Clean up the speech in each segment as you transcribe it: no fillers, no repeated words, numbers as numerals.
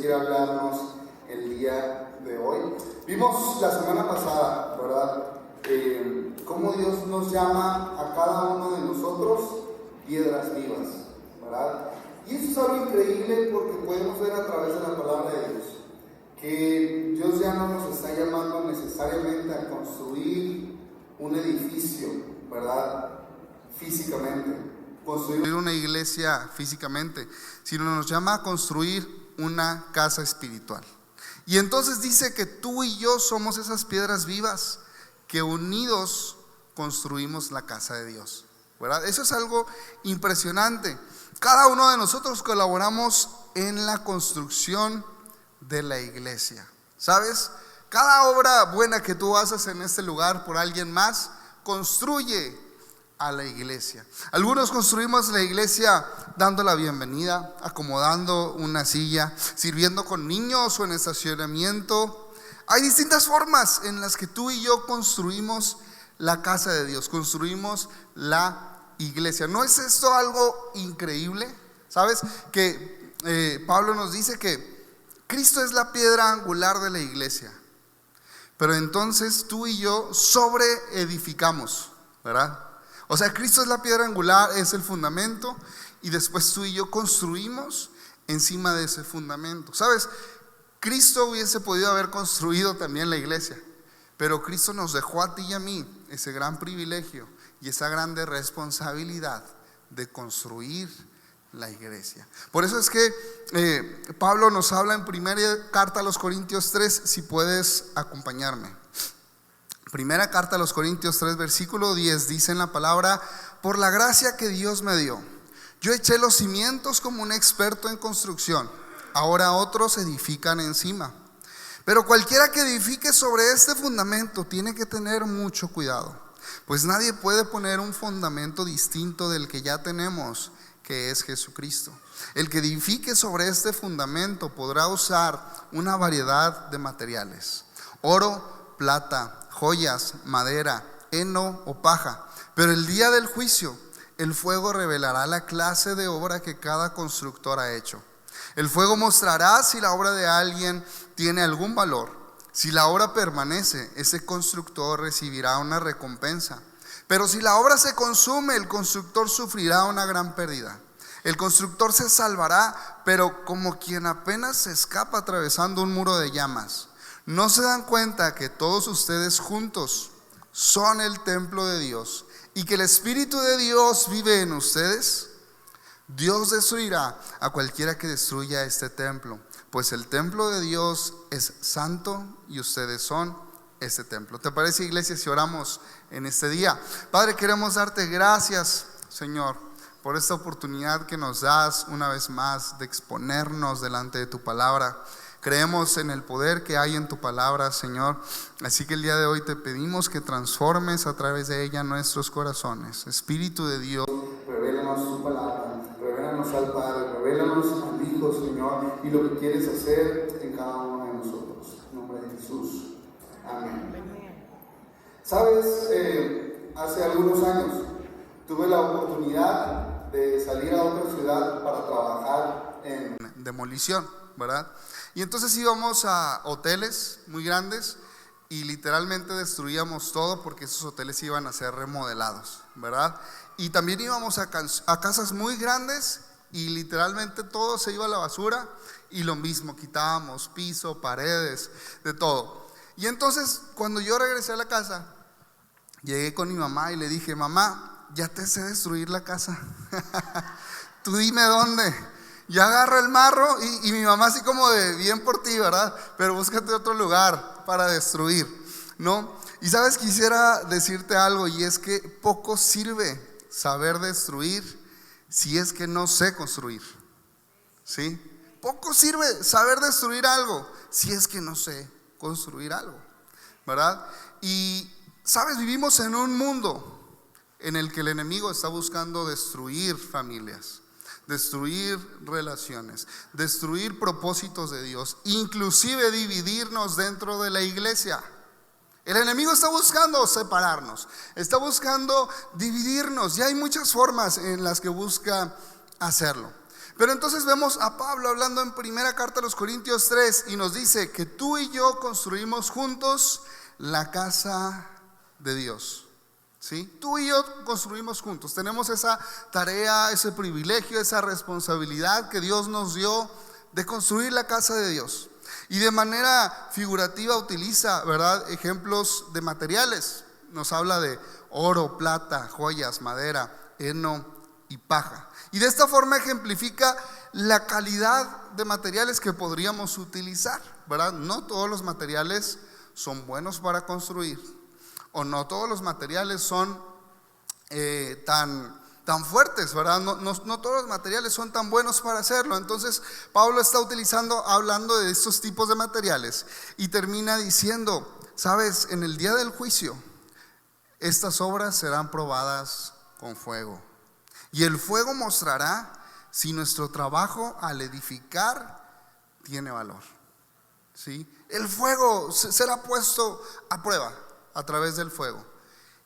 quiere hablarnos el día de hoy. Vimos la semana pasada, ¿verdad? Cómo Dios nos llama a cada uno de nosotros piedras vivas, ¿verdad? Y eso es algo increíble porque podemos ver a través de la palabra de Dios que Dios ya no nos está llamando necesariamente a construir un edificio, ¿verdad? Físicamente, construir una iglesia físicamente, sino nos llama a construir una casa espiritual. Y entonces dice que tú y yo somos esas piedras vivas que unidos construimos la casa de Dios, ¿verdad? Eso es algo impresionante. Cada uno de nosotros colaboramos en la construcción de la iglesia, ¿sabes? Cada obra buena que tú haces en este lugar por alguien más construye a la iglesia. Algunos construimos la iglesia dando la bienvenida, acomodando una silla, sirviendo con niños o en estacionamiento. Hay distintas formas en las que tú y yo construimos la casa de Dios, construimos la iglesia. ¿No es esto algo increíble? ¿Sabes? Que Pablo nos dice que Cristo es la piedra angular de la iglesia, pero entonces tú y yo sobreedificamos, ¿verdad? O sea, Cristo es la piedra angular, es el fundamento, y después tú y yo construimos encima de ese fundamento. ¿Sabes? Cristo hubiese podido haber construido también la iglesia, pero Cristo nos dejó a ti y a mí ese gran privilegio y esa grande responsabilidad de construir la iglesia. Por eso es que Pablo nos habla en primera carta a los Corintios 3, si puedes acompañarme. Primera carta a los Corintios 3, versículo 10, dice en la palabra: por la gracia que Dios me dio, yo eché los cimientos como un experto en construcción, ahora otros edifican encima. Pero cualquiera que edifique sobre este fundamento tiene que tener mucho cuidado, pues nadie puede poner un fundamento distinto del que ya tenemos, que es Jesucristo. El que edifique sobre este fundamento podrá usar una variedad de materiales: oro, plata, joyas, madera, heno o paja. Pero el día del juicio, el fuego revelará la clase de obra que cada constructor ha hecho. El fuego mostrará si la obra de alguien tiene algún valor. Si la obra permanece, ese constructor recibirá una recompensa. Pero si la obra se consume, el constructor sufrirá una gran pérdida. El constructor se salvará, pero como quien apenas se escapa atravesando un muro de llamas. ¿No se dan cuenta que todos ustedes juntos son el templo de Dios y que el Espíritu de Dios vive en ustedes? Dios destruirá a cualquiera que destruya este templo, pues el templo de Dios es santo y ustedes son este templo. ¿Te parece, iglesia, si oramos en este día? Padre, queremos darte gracias, Señor, por esta oportunidad que nos das una vez más de exponernos delante de tu palabra. Creemos en el poder que hay en tu palabra, Señor. Así que el día de hoy te pedimos que transformes a través de ella nuestros corazones. Espíritu de Dios, revélanos tu palabra, revélanos al Padre, revélanos al Hijo, Señor, y lo que quieres hacer en cada uno de nosotros. En nombre de Jesús. Amén. Sabes, hace algunos años tuve la oportunidad de salir a otra ciudad para trabajar en demolición, ¿verdad? Y entonces íbamos a hoteles muy grandes y literalmente destruíamos todo porque esos hoteles iban a ser remodelados, ¿verdad? Y también íbamos a casas muy grandes y literalmente todo se iba a la basura, y lo mismo, quitábamos piso, paredes, de todo. Y entonces cuando yo regresé a la casa, llegué con mi mamá y le dije: mamá, ya te sé destruir la casa. Tú dime dónde. Ya agarro el marro y mi mamá así como de: bien por ti, ¿verdad? Pero búscate otro lugar para destruir, ¿no? Y sabes, quisiera decirte algo, y es que poco sirve saber destruir si es que no sé construir, ¿sí? Poco sirve saber destruir algo si es que no sé construir algo, ¿verdad? Y sabes, vivimos en un mundo en el que el enemigo está buscando destruir familias, destruir relaciones, destruir propósitos de Dios, inclusive dividirnos dentro de la iglesia. El enemigo está buscando separarnos, está buscando dividirnos, y hay muchas formas en las que busca hacerlo. Pero entonces vemos a Pablo hablando en primera carta a los Corintios 3 y nos dice que tú y yo construimos juntos la casa de Dios. ¿Sí? Tú y yo construimos juntos, tenemos esa tarea, ese privilegio, esa responsabilidad que Dios nos dio de construir la casa de Dios. Y de manera figurativa utiliza, ¿verdad?, ejemplos de materiales. Nos habla de oro, plata, joyas, madera, heno y paja. Y de esta forma ejemplifica la calidad de materiales que podríamos utilizar, ¿verdad? No todos los materiales son buenos para construir, o no todos los materiales son tan fuertes, ¿verdad? No todos los materiales son tan buenos para hacerlo. Entonces Pablo está hablando de estos tipos de materiales y termina diciendo, sabes, en el día del juicio estas obras serán probadas con fuego, y el fuego mostrará si nuestro trabajo al edificar tiene valor. ¿Sí? El fuego será puesto a prueba a través del fuego.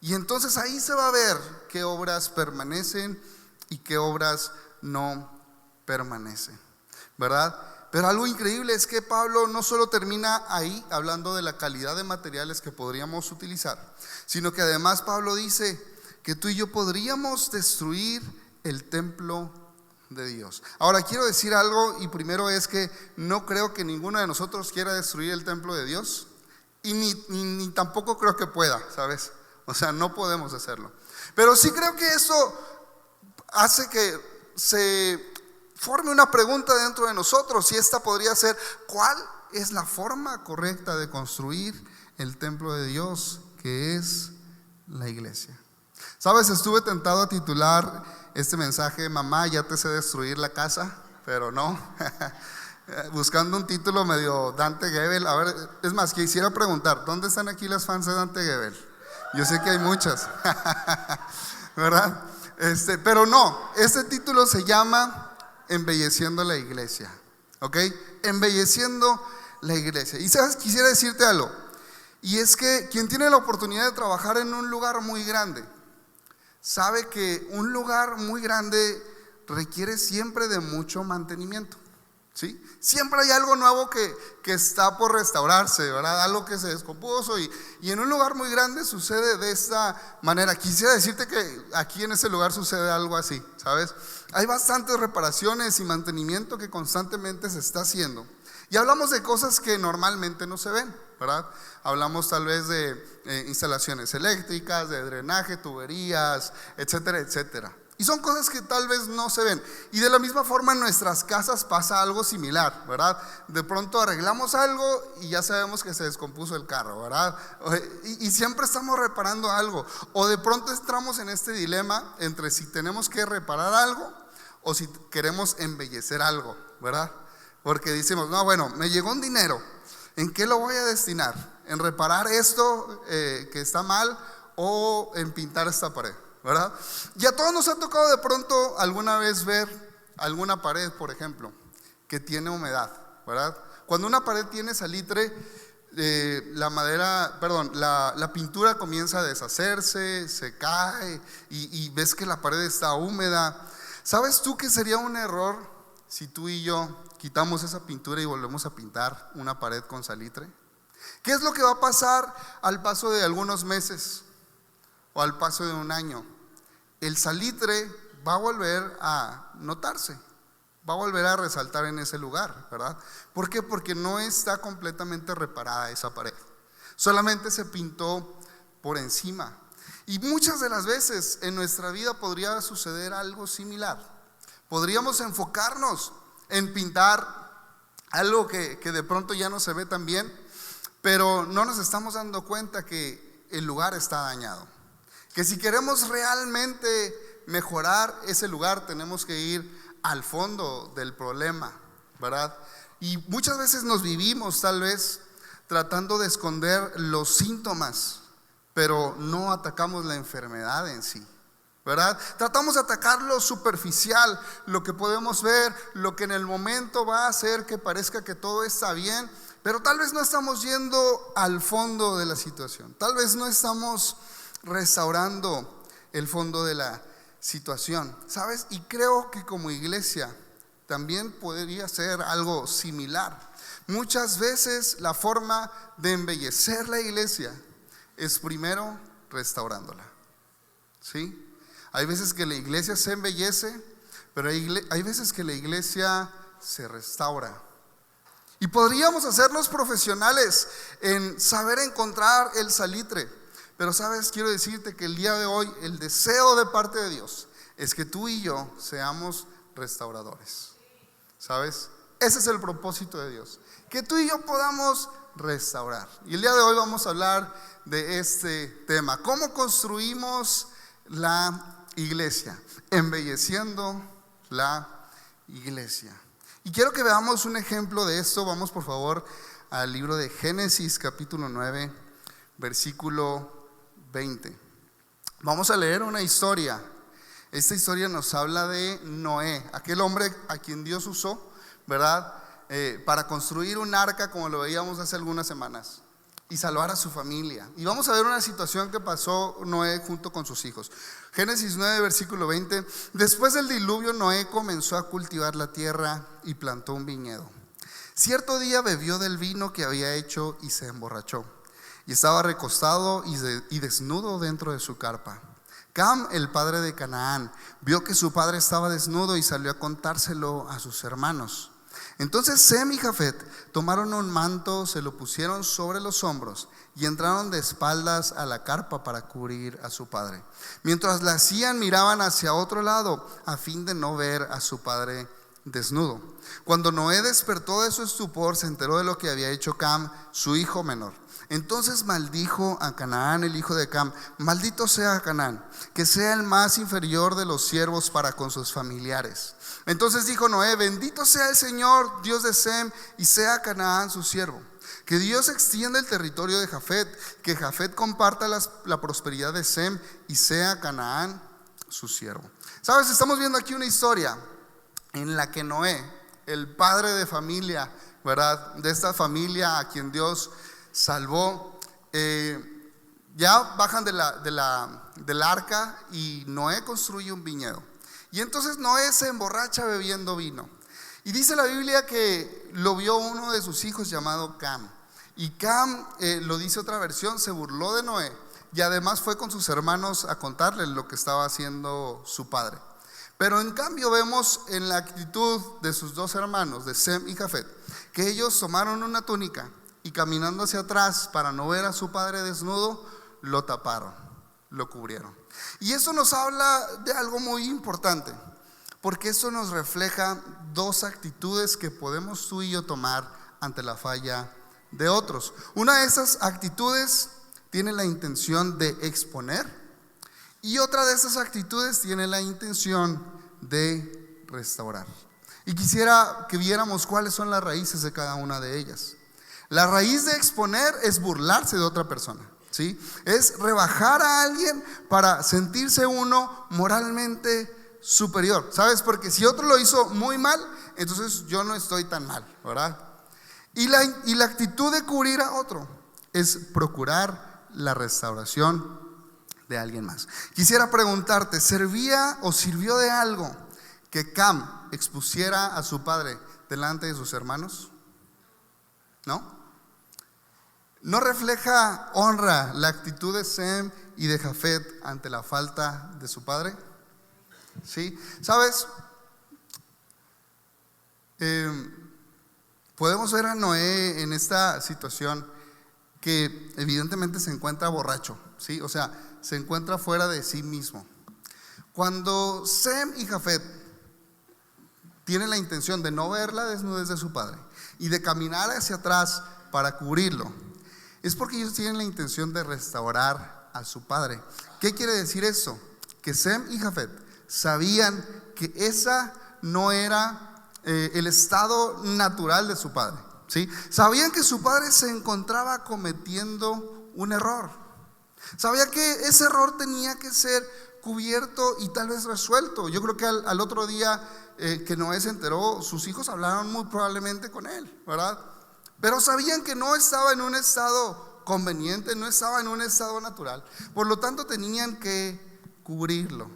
Y entonces ahí se va a ver qué obras permanecen y qué obras no permanecen, ¿verdad? Pero algo increíble es que Pablo no solo termina ahí hablando de la calidad de materiales que podríamos utilizar, sino que además Pablo dice que tú y yo podríamos destruir el templo de Dios. Ahora quiero decir algo, y primero es que no creo que ninguno de nosotros quiera destruir el templo de Dios, y ni tampoco creo que pueda, ¿sabes? O sea, no podemos hacerlo. Pero sí creo que eso hace que se forme una pregunta dentro de nosotros, y esta podría ser: ¿cuál es la forma correcta de construir el templo de Dios, que es la iglesia? Sabes, estuve tentado a titular este mensaje: mamá, ya te sé destruir la casa, pero no. Buscando un título medio Dante Gebel. A ver, es más, quisiera preguntar, ¿dónde están aquí las fans de Dante Gebel? Yo sé que hay muchas, ¿verdad? Pero no, este título se llama Embelleciendo la iglesia, ¿ok? Embelleciendo la iglesia. Y sabes, quisiera decirte algo, y es que quien tiene la oportunidad de trabajar en un lugar muy grande sabe que un lugar muy grande requiere siempre de mucho mantenimiento, ¿sí? Siempre hay algo nuevo que está por restaurarse, ¿verdad? Algo que se descompuso, y en un lugar muy grande sucede de esta manera. Quisiera decirte que aquí en ese lugar sucede algo así, ¿sabes? Hay bastantes reparaciones y mantenimiento que constantemente se está haciendo. Y hablamos de cosas que normalmente no se ven, ¿verdad? Hablamos tal vez de instalaciones eléctricas, de drenaje, tuberías, etcétera, etcétera. Y son cosas que tal vez no se ven. Y de la misma forma en nuestras casas pasa algo similar, ¿verdad? De pronto arreglamos algo y ya sabemos que se descompuso el carro, ¿verdad? Y siempre estamos reparando algo. O de pronto entramos en este dilema entre si tenemos que reparar algo o si queremos embellecer algo, ¿verdad? Porque decimos, no, bueno, me llegó un dinero, ¿en qué lo voy a destinar? ¿En reparar esto que está mal, o en pintar esta pared? ¿Verdad? Y a todos nos ha tocado de pronto alguna vez ver alguna pared, por ejemplo, que tiene humedad, ¿verdad? Cuando una pared tiene salitre, la pintura comienza a deshacerse, se cae, y ves que la pared está húmeda. ¿Sabes tú que sería un error si tú y yo quitamos esa pintura y volvemos a pintar una pared con salitre? ¿Qué es lo que va a pasar al paso de algunos meses o al paso de un año? El salitre va a volver a notarse, va a volver a resaltar en ese lugar, ¿verdad? ¿Por qué? Porque no está completamente reparada esa pared, solamente se pintó por encima. Y muchas de las veces en nuestra vida podría suceder algo similar. Podríamos enfocarnos en pintar algo que de pronto ya no se ve tan bien, pero no nos estamos dando cuenta que el lugar está dañado. Que si queremos realmente mejorar ese lugar, tenemos que ir al fondo del problema, ¿verdad? Y muchas veces nos vivimos tal vez tratando de esconder los síntomas, pero no atacamos la enfermedad en sí, ¿verdad? Tratamos de atacar lo superficial, lo que podemos ver, lo que en el momento va a hacer que parezca que todo está bien, pero tal vez no estamos yendo al fondo de la situación, tal vez no estamos restaurando el fondo de la situación, ¿sabes? Y creo que como iglesia también podría ser algo similar. Muchas veces la forma de embellecer la iglesia es primero restaurándola, ¿sí? Hay veces que la iglesia se embellece, pero hay veces que la iglesia se restaura. Y podríamos hacernos profesionales en saber encontrar el salitre, pero sabes, quiero decirte que el día de hoy el deseo de parte de Dios es que tú y yo seamos restauradores, ¿sabes? Ese es el propósito de Dios, que tú y yo podamos restaurar. Y el día de hoy vamos a hablar de este tema: ¿cómo construimos la iglesia? Embelleciendo la iglesia. Y quiero que veamos un ejemplo de esto. Vamos por favor al libro de Génesis capítulo 9, versículo 20. Vamos a leer una historia. Esta historia nos habla de Noé, aquel hombre a quien Dios usó, ¿verdad? Para construir un arca, como lo veíamos hace algunas semanas, y salvar a su familia. Y vamos a ver una situación que pasó Noé junto con sus hijos. Génesis 9, versículo 20. Después del diluvio, Noé comenzó a cultivar la tierra y plantó un viñedo. Cierto día bebió del vino que había hecho y se emborrachó, y estaba recostado y desnudo dentro de su carpa. Cam, el padre de Canaán, vio que su padre estaba desnudo y salió a contárselo a sus hermanos. Entonces Sem y Jafet tomaron un manto, se lo pusieron sobre los hombros y entraron de espaldas a la carpa para cubrir a su padre. Mientras lo hacían, miraban hacia otro lado a fin de no ver a su padre desnudo. Cuando Noé despertó de su estupor, se enteró de lo que había hecho Cam, su hijo menor. Entonces maldijo a Canaán, el hijo de Cam: maldito sea Canaán, que sea el más inferior de los siervos para con sus familiares. Entonces dijo Noé: bendito sea el Señor, Dios de Sem, y sea Canaán su siervo. Que Dios extienda el territorio de Jafet, que Jafet comparta la prosperidad de Sem, y sea Canaán su siervo. Sabes, estamos viendo aquí una historia en la que Noé, el padre de familia, ¿verdad?, de esta familia a quien Dios salvó, ya bajan del arca y Noé construye un viñedo. Y entonces Noé se emborracha bebiendo vino. Y dice la Biblia que lo vio uno de sus hijos llamado Cam. Y Cam, lo dice otra versión, se burló de Noé y además fue con sus hermanos a contarle lo que estaba haciendo su padre. Pero en cambio vemos en la actitud de sus dos hermanos, de Sem y Jafet, que ellos tomaron una túnica y caminando hacia atrás para no ver a su padre desnudo, lo taparon, lo cubrieron. Y eso nos habla de algo muy importante, porque eso nos refleja dos actitudes que podemos tú y yo tomar ante la falla de otros. Una de esas actitudes tiene la intención de exponer, y otra de esas actitudes tiene la intención de restaurar. Y quisiera que viéramos cuáles son las raíces de cada una de ellas. La raíz de exponer es burlarse de otra persona, ¿sí? Es rebajar a alguien para sentirse uno moralmente superior, ¿sabes? Porque si otro lo hizo muy mal, entonces yo no estoy tan mal, ¿verdad? Y la actitud de cubrir a otro es procurar la restauración de alguien más. Quisiera preguntarte, ¿servía o sirvió de algo que Cam expusiera a su padre delante de sus hermanos? ¿No? ¿No refleja honra la actitud de Sem y de Jafet ante la falta de su padre? ¿Sí? ¿Sabes? Podemos ver a Noé en esta situación que evidentemente se encuentra borracho, ¿sí? O sea, se encuentra fuera de sí mismo. Cuando Sem y Jafet tienen la intención de no ver la desnudez de su padre y de caminar hacia atrás para cubrirlo, es porque ellos tienen la intención de restaurar a su padre. ¿Qué quiere decir eso? Que Sem y Jafet sabían que esa no era el estado natural de su padre, ¿sí? Sabían que su padre se encontraba cometiendo un error. Sabía que ese error tenía que ser cubierto y tal vez resuelto. Yo creo que al otro día que Noé se enteró, sus hijos hablaron muy probablemente con él, ¿verdad? Pero sabían que no estaba en un estado conveniente, no estaba en un estado natural. Por lo tanto tenían que cubrirlo.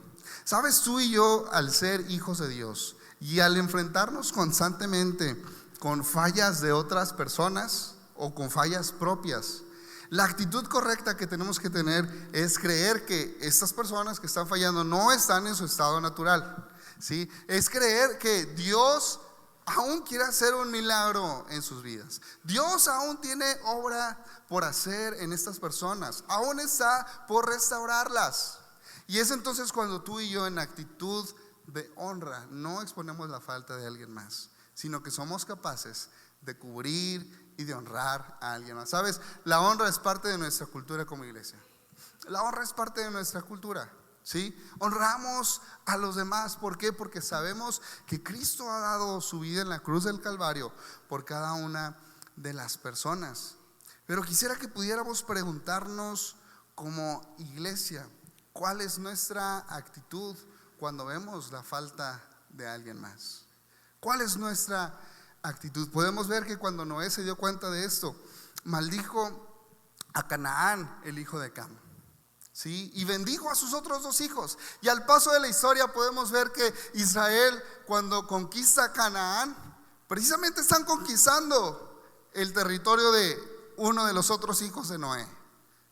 Sabes, tú y yo, al ser hijos de Dios, Y al enfrentarnos constantemente con fallas de otras personas o con fallas propias, la actitud correcta que tenemos que tener es creer que estas personas que están fallando no están en su estado natural, ¿sí? Es creer que Dios aún quiere hacer un milagro en sus vidas. Dios aún tiene obra por hacer en estas personas, aún está por restaurarlas. Y es entonces cuando tú y yo, en actitud de honra, no exponemos la falta de alguien más, sino que somos capaces de cubrir y de honrar a alguien más. ¿Sabes? La honra es parte de nuestra cultura como iglesia. La honra es parte de nuestra cultura, ¿sí? Honramos a los demás. ¿Por qué? Porque sabemos que Cristo ha dado su vida en la cruz del Calvario por cada una de las personas. Pero quisiera que pudiéramos preguntarnos como iglesia, ¿cuál es nuestra actitud cuando vemos la falta de alguien más? ¿Cuál es nuestra actitud? Podemos ver que cuando Noé se dio cuenta de esto, maldijo a Canaán, el hijo de Cam, ¿sí? Y bendijo a sus otros 2 hijos. Y al paso de la historia podemos ver que Israel, cuando conquista a Canaán, precisamente están conquistando el territorio de uno de los otros hijos de Noé,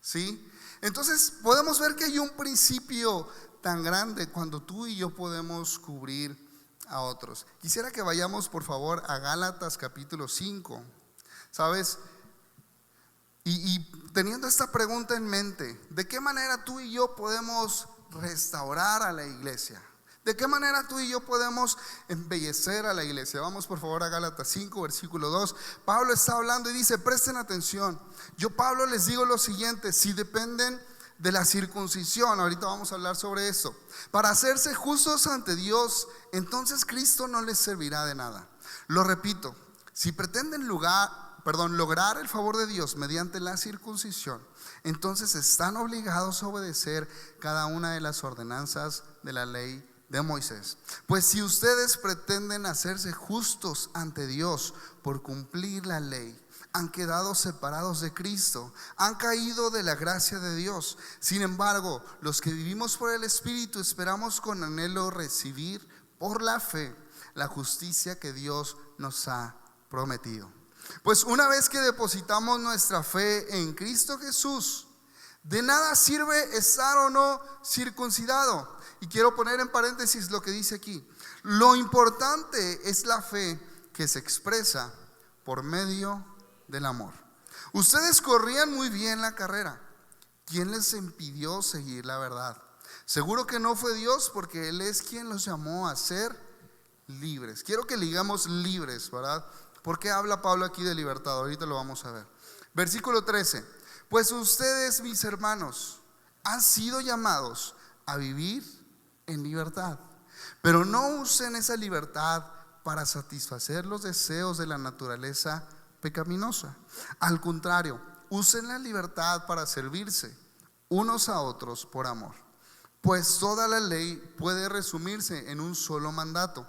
¿sí? Entonces podemos ver que hay un principio tan grande cuando tú y yo podemos cubrir a otros. Quisiera que vayamos por favor a Gálatas capítulo 5. ¿Sabes? Y teniendo esta pregunta en mente, ¿de qué manera tú y yo podemos restaurar a la iglesia? ¿De qué manera tú y yo podemos embellecer a la iglesia? Vamos por favor a Gálatas 5 versículo 2. Pablo está hablando y dice: presten atención, yo Pablo les digo lo siguiente: si dependen de la circuncisión, ahorita vamos a hablar sobre eso, para hacerse justos ante Dios, entonces Cristo no les servirá de nada. Lo repito, si pretenden lograr el favor de Dios mediante la circuncisión, entonces están obligados a obedecer cada una de las ordenanzas de la ley de Moisés. Pues si ustedes pretenden hacerse justos ante Dios por cumplir la ley, han quedado separados de Cristo, han caído de la gracia de Dios. Sin embargo, los que vivimos por el Espíritu esperamos con anhelo recibir por la fe la justicia que Dios nos ha prometido. Pues una vez que depositamos nuestra fe en Cristo Jesús, de nada sirve estar o no circuncidado. Y quiero poner en paréntesis lo que dice aquí: lo importante es la fe que se expresa por medio del amor. Ustedes corrían muy bien la carrera. ¿Quién les impidió seguir la verdad? Seguro que no fue Dios, porque Él es quien los llamó a ser libres. Quiero que digamos libres, ¿verdad? ¿Por qué habla Pablo aquí de libertad? Ahorita lo vamos a ver. Versículo 13: pues ustedes, mis hermanos, han sido llamados a vivir en libertad, pero no usen esa libertad para satisfacer los deseos de la naturaleza pecaminosa. Al contrario, usen la libertad para servirse unos a otros por amor. Pues toda la ley puede resumirse en un solo mandato: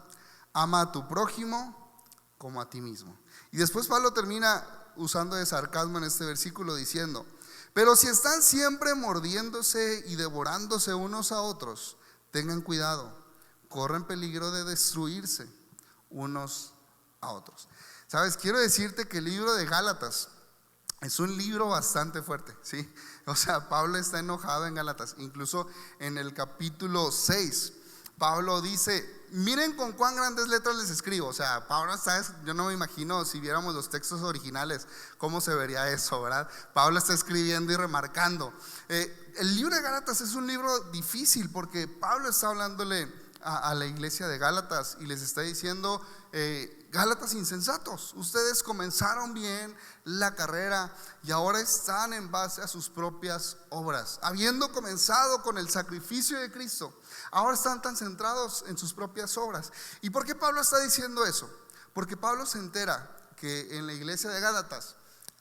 ama a tu prójimo como a ti mismo. Y después Pablo termina usando de sarcasmo en este versículo diciendo: pero si están siempre mordiéndose y devorándose unos a otros, tengan cuidado, corren peligro de destruirse unos a otros. Sabes, quiero decirte que el libro de Gálatas es un libro bastante fuerte, ¿sí? O sea, Pablo está enojado en Gálatas. Incluso en el capítulo 6 Pablo dice: miren con cuán grandes letras les escribo. O sea, Pablo está, yo no me imagino, si viéramos los textos originales, cómo se vería eso, ¿verdad? Pablo está escribiendo y remarcando. El libro de Gálatas es un libro difícil, porque Pablo está hablándole a la iglesia de Gálatas y les está diciendo: Gálatas insensatos, ustedes comenzaron bien la carrera y ahora están en base a sus propias obras. Habiendo comenzado con el sacrificio de Cristo, ahora están tan centrados en sus propias obras. ¿Y por qué Pablo está diciendo eso? Porque Pablo se entera que en la iglesia de Gálatas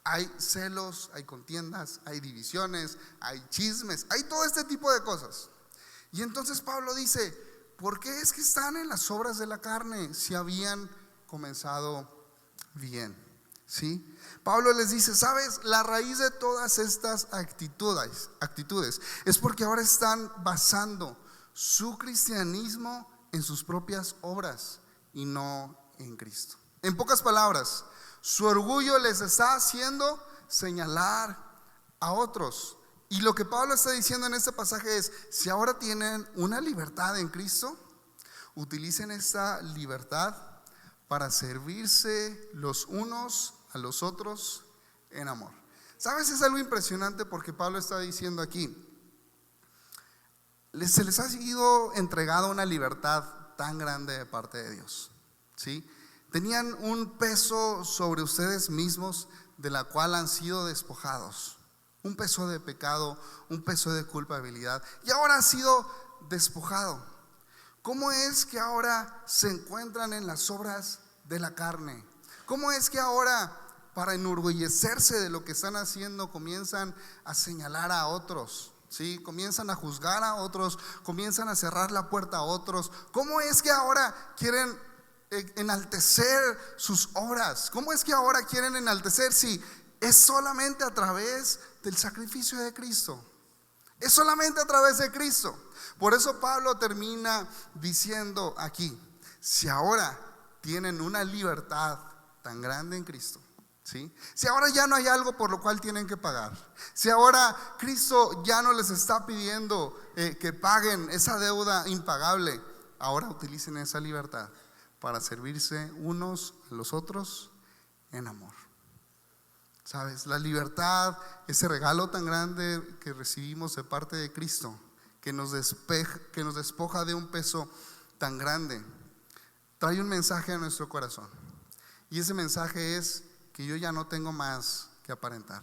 hay celos, hay contiendas, hay divisiones, hay chismes, hay todo este tipo de cosas. Y entonces Pablo dice: ¿por qué es que están en las obras de la carne si habían comenzado bien? ¿Sí? Pablo les dice: ¿sabes? La raíz de todas estas actitudes es porque ahora están basando su cristianismo en sus propias obras y y no en Cristo. En pocas palabras, su orgullo les está haciendo señalar a otros. Y lo que Pablo está diciendo en este pasaje es: si ahora tienen una libertad en Cristo, utilicen esta libertad para servirse los unos a los otros en amor. ¿Sabes? Es algo impresionante porque Pablo está diciendo aquí: se les ha sido entregada una libertad tan grande de parte de Dios, ¿sí? Tenían un peso sobre ustedes mismos de la cual han sido despojados. Un peso de pecado, un peso de culpabilidad, y ahora ha sido despojado. ¿Cómo es que ahora se encuentran en las obras de la carne? ¿Cómo es que ahora, para enorgullecerse de lo que están haciendo, comienzan a señalar a otros? ¿Sí? Comienzan a juzgar a otros, comienzan a cerrar la puerta a otros. ¿Cómo es que ahora quieren enaltecer sus obras? ¿Cómo es que ahora quieren enaltecer si es solamente a través del sacrificio de Cristo? Es solamente a través de Cristo. Por eso Pablo termina diciendo aquí: si ahora tienen una libertad tan grande en Cristo, ¿sí? Si ahora ya no hay algo por lo cual tienen que pagar, si ahora Cristo ya no les está pidiendo que paguen esa deuda impagable, ahora utilicen esa libertad para servirse unos a los otros en amor. ¿Sabes? La libertad, ese regalo tan grande que recibimos de parte de Cristo, que nos despoja de un peso tan grande, trae un mensaje a nuestro corazón. Y ese mensaje es que yo ya no tengo más que aparentar,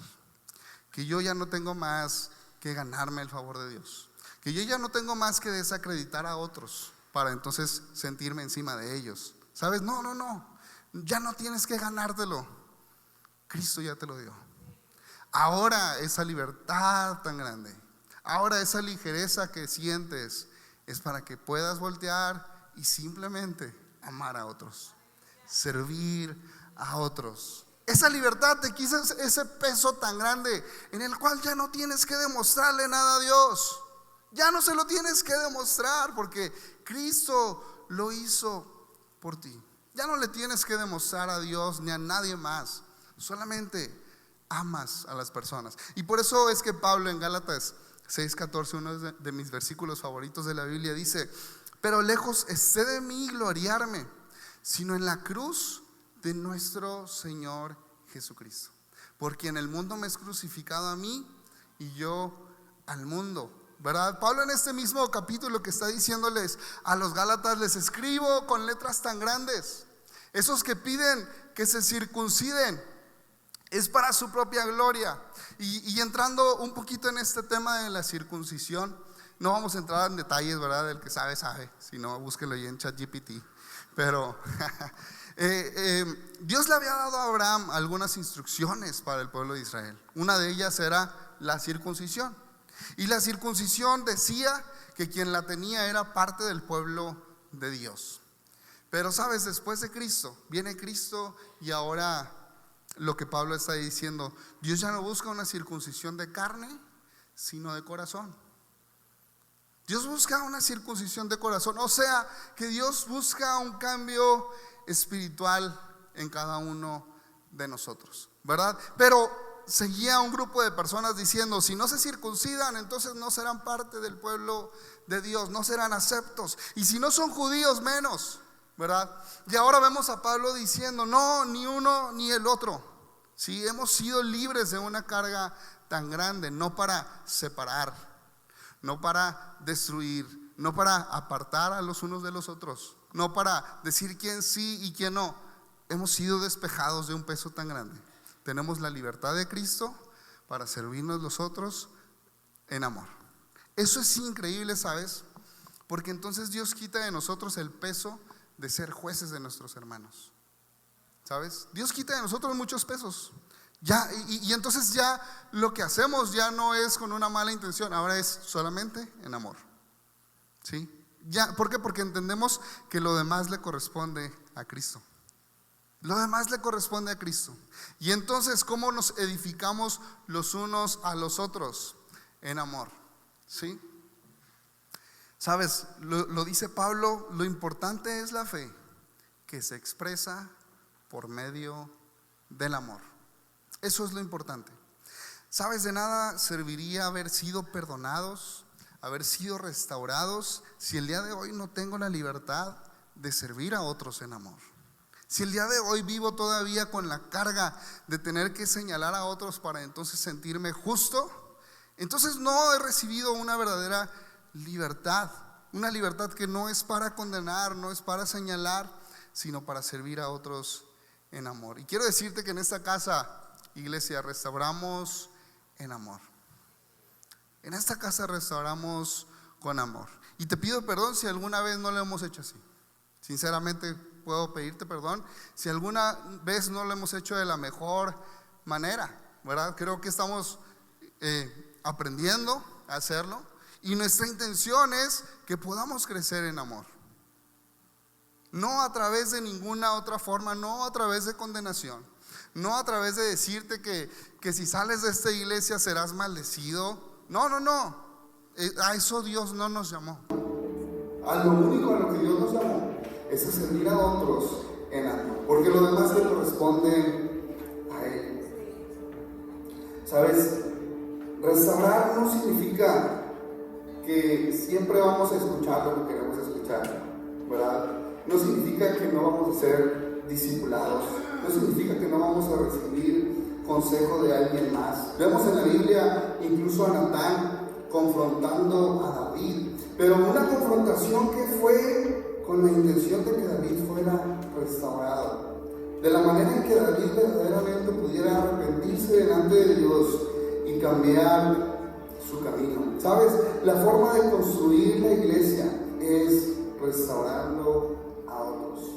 que yo ya no tengo más que ganarme el favor de Dios, que yo ya no tengo más que desacreditar a otros para entonces sentirme encima de ellos. ¿Sabes? No, ya no tienes que ganártelo. Cristo ya te lo dio. Ahora esa libertad tan grande, ahora esa ligereza que sientes, es para que puedas voltear y simplemente amar a otros, servir a otros. Esa libertad te quita ese peso tan grande en el cual ya no tienes que demostrarle nada a Dios. Ya no se lo tienes que demostrar porque Cristo lo hizo por ti. Ya no le tienes que demostrar a Dios ni a nadie más. Solamente amas a las personas. Y por eso es que Pablo en Gálatas 6:14, uno de mis versículos favoritos de la Biblia, dice: pero lejos esté de mí gloriarme, sino en la cruz de nuestro Señor Jesucristo, porque en el mundo me es crucificado a mí y yo al mundo. ¿Verdad? Pablo en este mismo capítulo que está diciéndoles a los Gálatas: les escribo con letras tan grandes, esos que piden que se circunciden, es para su propia gloria. Y entrando un poquito en este tema de la circuncisión, no vamos a entrar en detalles, ¿verdad? El que sabe, si no, búsquelo ahí en ChatGPT. Pero Dios le había dado a Abraham algunas instrucciones para el pueblo de Israel. Una de ellas era la circuncisión. Y la circuncisión decía que quien la tenía era parte del pueblo de Dios. Pero sabes, después de Cristo, viene Cristo, y ahora lo que Pablo está diciendo: Dios ya no busca una circuncisión de carne, sino de corazón. Dios busca una circuncisión de corazón. O sea, que Dios busca un cambio espiritual en cada uno de nosotros, ¿verdad? Pero seguía un grupo de personas diciendo: si no se circuncidan, entonces no serán parte del pueblo de Dios, no serán aceptos. Y si no son judíos, menos, ¿verdad? Y ahora vemos a Pablo diciendo: no, ni uno ni el otro. Sí, hemos sido libres de una carga tan grande, no para separar, no para destruir, no para apartar a los unos de los otros, no para decir quién sí y quién no. Hemos sido despejados de un peso tan grande. Tenemos la libertad de Cristo para servirnos los otros en amor. Eso es increíble, ¿sabes? Porque entonces Dios quita de nosotros el peso de ser jueces de nuestros hermanos, ¿sabes? Dios quita de nosotros muchos pesos. Ya, y entonces ya lo que hacemos ya no es con una mala intención, ahora es solamente en amor, ¿sí? Ya, ¿por qué? Porque entendemos que lo demás le corresponde a Cristo. Lo demás le corresponde a Cristo. Y entonces, ¿cómo nos edificamos los unos a los otros? En amor, ¿sí? ¿Sabes? Lo dice Pablo: lo importante es la fe que se expresa por medio del amor. Eso es lo importante. ¿Sabes? De nada serviría haber sido perdonados, haber sido restaurados, si el día de hoy no tengo la libertad de servir a otros en amor. Si el día de hoy vivo todavía con la carga de tener que señalar a otros para entonces sentirme justo, entonces no he recibido una verdadera libertad. Una libertad que no es para condenar, no es para señalar, sino para servir a otros en amor. Y quiero decirte que en esta casa, iglesia, restauramos en amor. En esta casa restauramos con amor. Y te pido perdón si alguna vez no lo hemos hecho así. Sinceramente puedo pedirte perdón si alguna vez no lo hemos hecho de la mejor manera, ¿verdad? Creo que estamos aprendiendo a hacerlo. Y nuestra intención es que podamos crecer en amor. No a través de ninguna otra forma, no a través de condenación, no a través de decirte que si sales de esta iglesia serás maldecido. No. A eso Dios no nos llamó. A lo único a lo que Dios nos llamó es a servir a otros en amor, porque lo demás le corresponde a Él. ¿Sabes? Restaurar no significa que siempre vamos a escuchar lo que queremos escuchar, ¿verdad? No significa que no vamos a ser discipulados, no significa que no vamos a recibir consejo de alguien más. Vemos en la Biblia incluso a Natán confrontando a David, pero una confrontación que fue con la intención de que David fuera restaurado, de la manera en que David verdaderamente pudiera arrepentirse delante de Dios y cambiar su camino. ¿Sabes? La forma de construir la iglesia es restaurando a otros.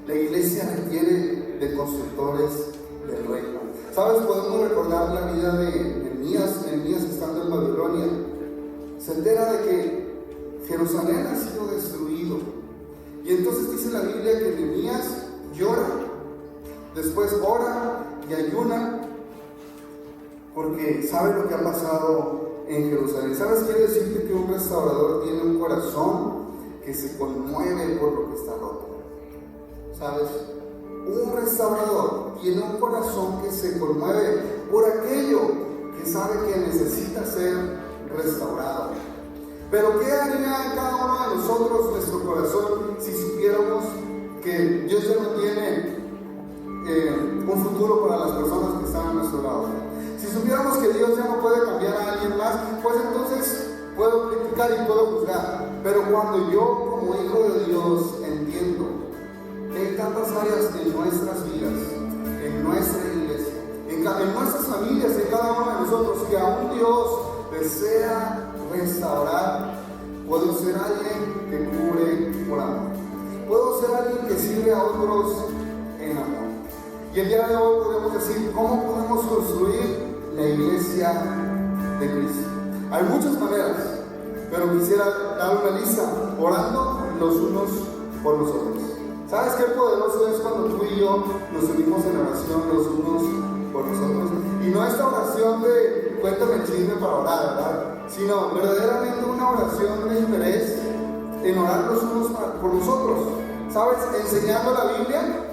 La iglesia requiere de constructores del reino. ¿Sabes? Podemos recordar la vida de Nehemías estando en Babilonia. Se entera de que Jerusalén ha sido destruido. Y entonces dice la Biblia que Nehemías llora, después ora y ayuna, porque sabe lo que ha pasado en Jerusalén. ¿Sabes? Quiere decirte que un restaurador tiene un corazón que se conmueve por lo que está roto. ¿Sabes? Un restaurador tiene un corazón que se conmueve por aquello que sabe que necesita ser restaurado. Pero ¿qué haría cada uno de nosotros nuestro corazón si supiéramos que Dios ya no tiene un futuro para las personas que están a nuestro lado? Si supiéramos que Dios ya no puede cambiar a alguien más, pues entonces puedo criticar y puedo juzgar. Pero cuando yo, como hijo de Dios, entiendo que hay tantas áreas en nuestras vidas, en nuestra iglesia, en nuestras familias, en cada uno de nosotros, que aún Dios desea restaurar, puedo ser alguien que cubre por amor. Puedo ser alguien que sirve a otros en amor. Y el día de hoy podemos decir, ¿cómo podemos construir la iglesia de Cristo? Hay muchas maneras, pero quisiera dar una lista, orando los unos por los otros. ¿Sabes qué poderoso es cuando tú y yo nos unimos en oración los unos por los otros? Y no esta oración de cuéntame el chisme para orar, ¿verdad? Sino verdaderamente una oración de interés en orar los unos por los otros. ¿Sabes? Enseñando la Biblia,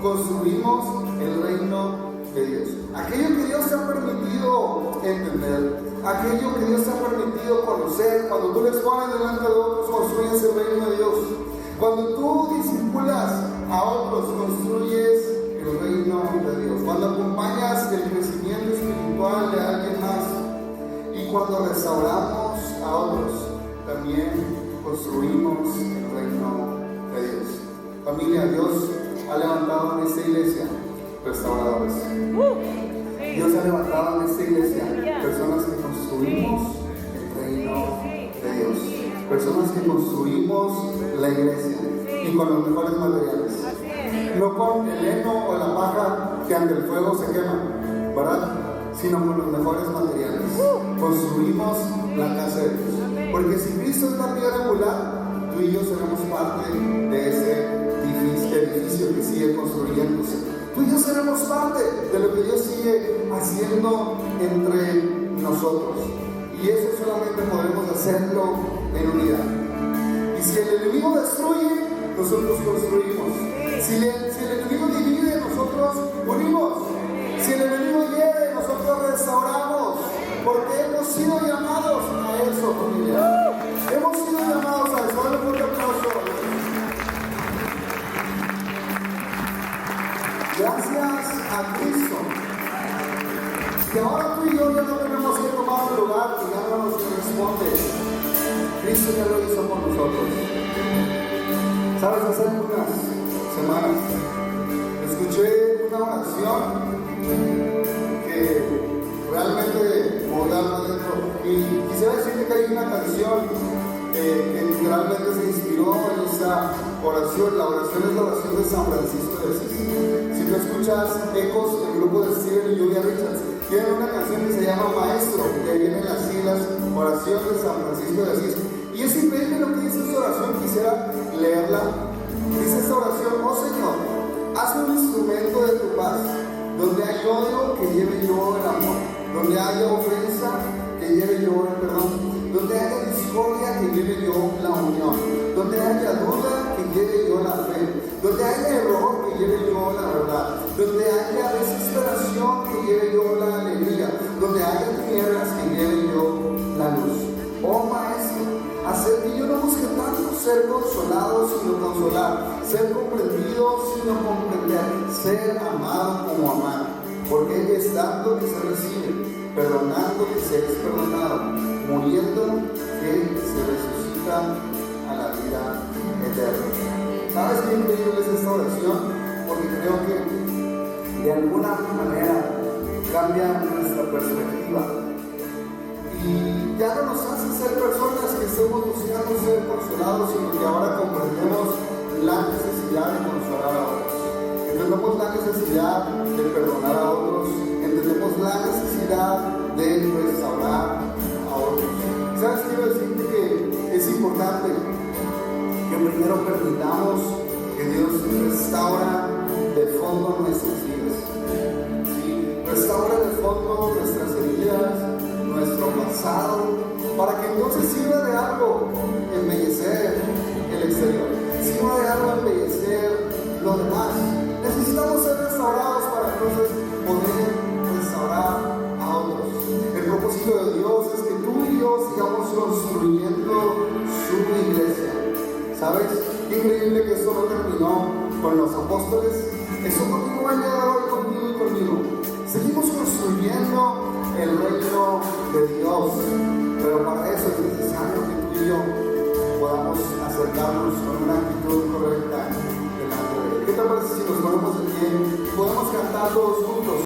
construimos el reino de Dios. Aquello que Dios te ha permitido entender, aquello que Dios te ha permitido conocer, cuando tú les pones delante de otros, construyes el reino de Dios. Cuando tú discipulas a otros, construyes el reino de Dios. Cuando acompañas el crecimiento espiritual de alguien más, y cuando restauramos a otros, también construimos el reino de Dios. Familia, Dios ha levantado en esta iglesia restauradores. Dios ha levantado en esta iglesia personas que construimos el reino de Dios, personas que construimos la iglesia y con los mejores materiales, no con el heno o la paja que ante el fuego se quema, ¿verdad? Sino con los mejores materiales. Construimos la casa de Dios, porque si Cristo es la piedra angular, tú y yo seremos parte de ese edificio que sigue construyéndose. Tú y yo seremos parte de lo que Dios sigue haciendo entre nosotros, y eso solamente podemos hacerlo en unidad. Y si el enemigo destruye, nosotros construimos. Si el enemigo divide, nosotros unimos. Si el enemigo hiere, nosotros restauramos. Porque hemos sido llamados a eso, familia. Hemos sido llamados a eso. Dale un fuerte aplauso. Gracias a Cristo. Que ahora tú y yo ya no tenemos que tomar un lugar que ya no nos corresponde. Cristo ya lo hizo por nosotros. ¿Sabes? Hace algunas semanas escuché una oración que realmente movió algo adentro. Y quisiera decirte que hay una canción que literalmente se inspiró en esa oración. La oración es la oración de San Francisco de Asís. Si tú escuchas ecos del grupo de Steven y Julia Richards, tienen una canción que se llama Maestro, que viene en las siglas Oración de San Francisco de Asís. Y es increíble lo que dice esta oración. Quisiera leerla. Dice esta oración: oh Señor, haz un instrumento de tu paz, donde hay odio, que lleve yo el amor, donde haya ofensa, que lleve yo el perdón, donde haya discordia, que lleve yo la unión, donde haya duda, que lleve yo la fe, donde haya error, que lleve yo la verdad, donde haya desesperación, que lleve yo la alegría, donde haya tinieblas, que lleve yo la luz. Oh Maestro, hacer que yo no busque tanto ser consolado sino consolar, ser comprendido sino comprender, ser amado como amar, porque es dando que se recibe, perdonando que se es perdonado, muriendo que se resucita a la vida eterna. ¿Sabes qué increíble es esta oración? Porque creo que de alguna manera cambia nuestra perspectiva. Y ya no nos hace ser personas que estemos buscando ser consolados, sino que ahora comprendemos la necesidad de consolar a otros. Entendemos la necesidad de perdonar a otros. Entendemos la necesidad de restaurar a otros. ¿Sabes? Quiero decirte que es importante que primero permitamos que Dios restaura de fondo nuestras vidas. ¿Sí? Restaura de fondo nuestras heridas, nuestro pasado, para que entonces sirva de algo embellecer el exterior, sirva de algo embellecer lo demás. Necesitamos ser restaurados para entonces poder restaurar a otros. El propósito de Dios es que tú y yo sigamos construyendo su iglesia. ¿Sabes? Qué increíble que esto no terminó con los apóstoles. Eso continúa el día de hoy contigo y conmigo. Seguimos construyendo el reino de Dios, pero para eso es necesario que tú y yo podamos acercarnos con una actitud correcta delante de Él. ¿Qué te parece si nos ponemos de pie y podemos cantar todos juntos?